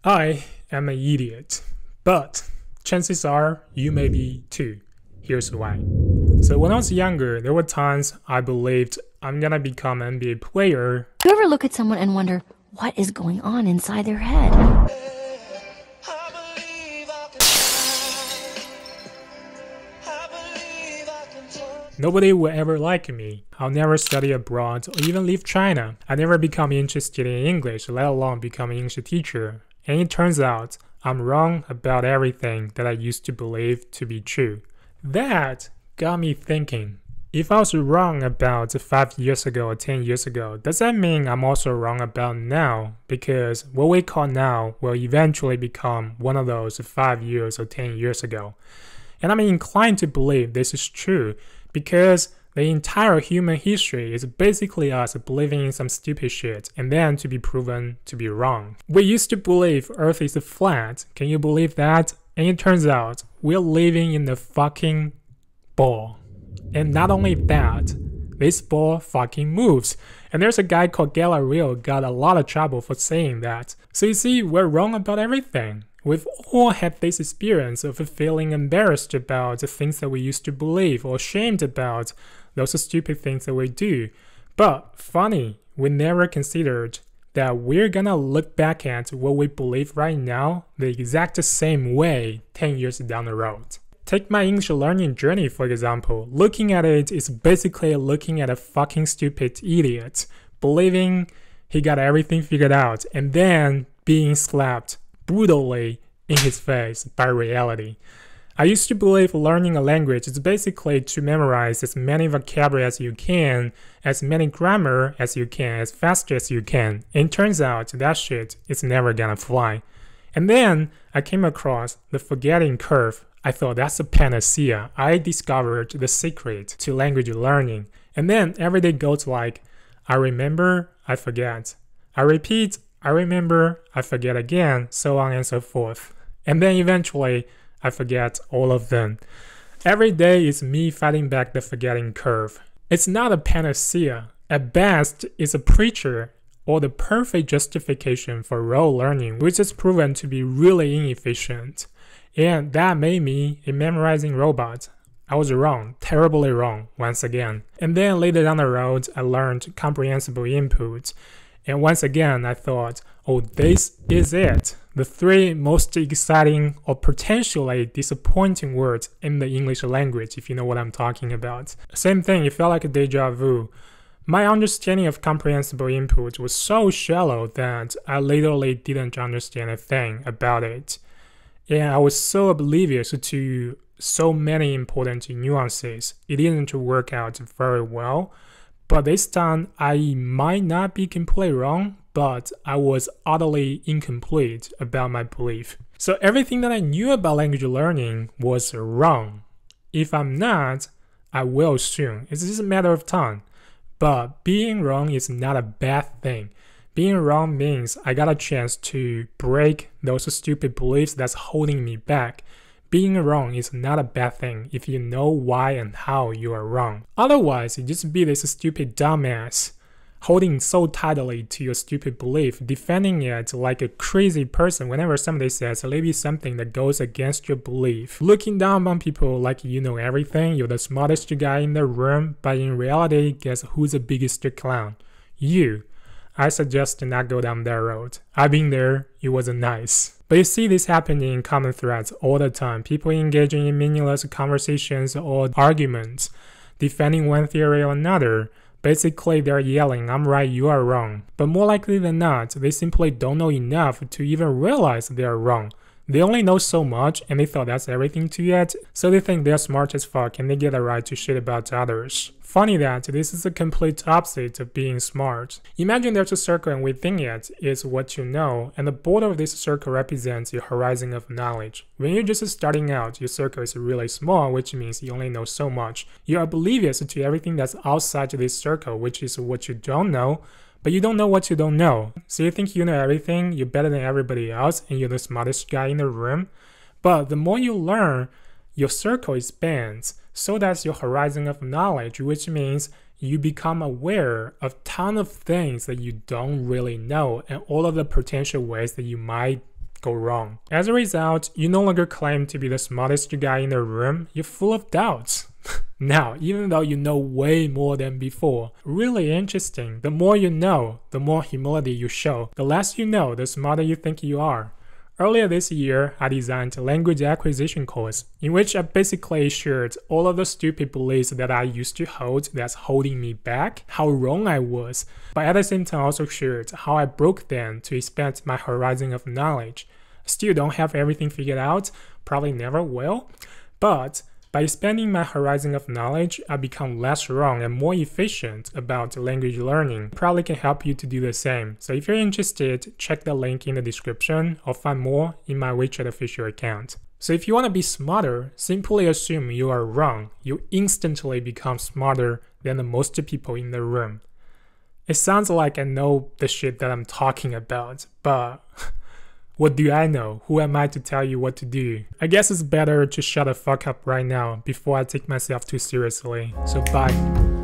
I am an idiot, but chances are you may be too. Here's why. So when I was younger, there were times I believed I'm gonna become an NBA player. You ever look at someone and wonder what is going on inside their head? Nobody will ever like me. I'll never study abroad or even leave China. I never become interested in English, let alone become an English teacher. And it turns out I'm wrong about everything that I used to believe to be true. That got me thinking. If I was wrong about 5 years ago or 10 years ago, does that mean I'm also wrong about now? Because what we call now will eventually become one of those 5 years or 10 years ago. And I'm inclined to believe this is true because the entire human history is basically us believing in some stupid shit and then to be proven to be wrong. We used to believe Earth is flat. Can you believe that? And it turns out we're living in a fucking ball. And not only that, this ball fucking moves. And there's a guy called Galileo got a lot of trouble for saying that. So you see, we're wrong about everything. We've all had this experience of feeling embarrassed about the things that we used to believe or ashamed about those stupid things that we do. But funny, we never considered that we're gonna look back at what we believe right now the exact same way 10 years down the road. Take my English learning journey, for example. Looking at it is basically looking at a fucking stupid idiot, believing he got everything figured out, and then being slapped brutally in his face by reality. I used to believe learning a language is basically to memorize as many vocabulary as you can, as many grammar as you can, as fast as you can. And it turns out that shit is never gonna fly. And then I came across the forgetting curve. I thought that's a panacea. I discovered the secret to language learning. And then every day goes like, I remember, I forget. I repeat, I remember, I forget again, so on and so forth. And then eventually, I forget all of them. Every day is me fighting back the forgetting curve. It's not a panacea. At best, it's a preacher or the perfect justification for raw learning, which is proven to be really inefficient. And that made me a memorizing robot. I was wrong, terribly wrong, once again. And then later down the road, I learned comprehensible input. And once again, I thought, oh, this is it. The 3 most exciting or potentially disappointing words in the English language, if you know what I'm talking about. Same thing, it felt like a deja vu. My understanding of comprehensible input was so shallow that I literally didn't understand a thing about it. And I was so oblivious to so many important nuances. It didn't work out very well. But this time, I might not be completely wrong, but I was utterly incomplete about my belief. So everything that I knew about language learning was wrong. If I'm not, I will soon. It's just a matter of time. But being wrong is not a bad thing. Being wrong means I got a chance to break those stupid beliefs that's holding me back. Being wrong is not a bad thing if you know why and how you are wrong. Otherwise, you just be this stupid dumbass, holding so tightly to your stupid belief, defending it like a crazy person whenever somebody says maybe something that goes against your belief. Looking down on people like you know everything, you're the smartest guy in the room, but in reality, guess who's the biggest clown? You. I suggest to not go down that road. I've been there, it wasn't nice. But you see this happening in common threads all the time. People engaging in meaningless conversations or arguments, defending one theory or another. Basically, they're yelling, I'm right, you are wrong. But more likely than not, they simply don't know enough to even realize they are wrong. They only know so much and they thought that's everything to it, so they think they're smart as fuck and they get a right to shit about others. Funny that this is the complete opposite of being smart. Imagine there's a circle and within it is what you know, and the border of this circle represents your horizon of knowledge. When you're just starting out, your circle is really small, which means you only know so much. You're oblivious to everything that's outside this circle, which is what you don't know, but you don't know what you don't know. So you think you know everything, you're better than everybody else, and you're the smartest guy in the room. But the more you learn, your circle expands. So that's your horizon of knowledge, which means you become aware of a ton of things that you don't really know and all of the potential ways that you might go wrong. As a result, you no longer claim to be the smartest guy in the room, you're full of doubts. Now, even though you know way more than before, really interesting, the more you know, the more humility you show. The less you know, the smarter you think you are. Earlier this year, I designed a language acquisition course in which I basically shared all of the stupid beliefs that I used to hold that's holding me back, how wrong I was, but at the same time also shared how I broke them to expand my horizon of knowledge. Still don't have everything figured out, probably never will, but by expanding my horizon of knowledge, I become less wrong and more efficient about language learning. Probably can help you to do the same. So if you're interested, check the link in the description or find more in my WeChat official account. So if you want to be smarter, simply assume you are wrong. You instantly become smarter than the most people in the room. It sounds like I know the shit that I'm talking about, but what do I know? Who am I to tell you what to do? I guess it's better to shut the fuck up right now before I take myself too seriously. So bye.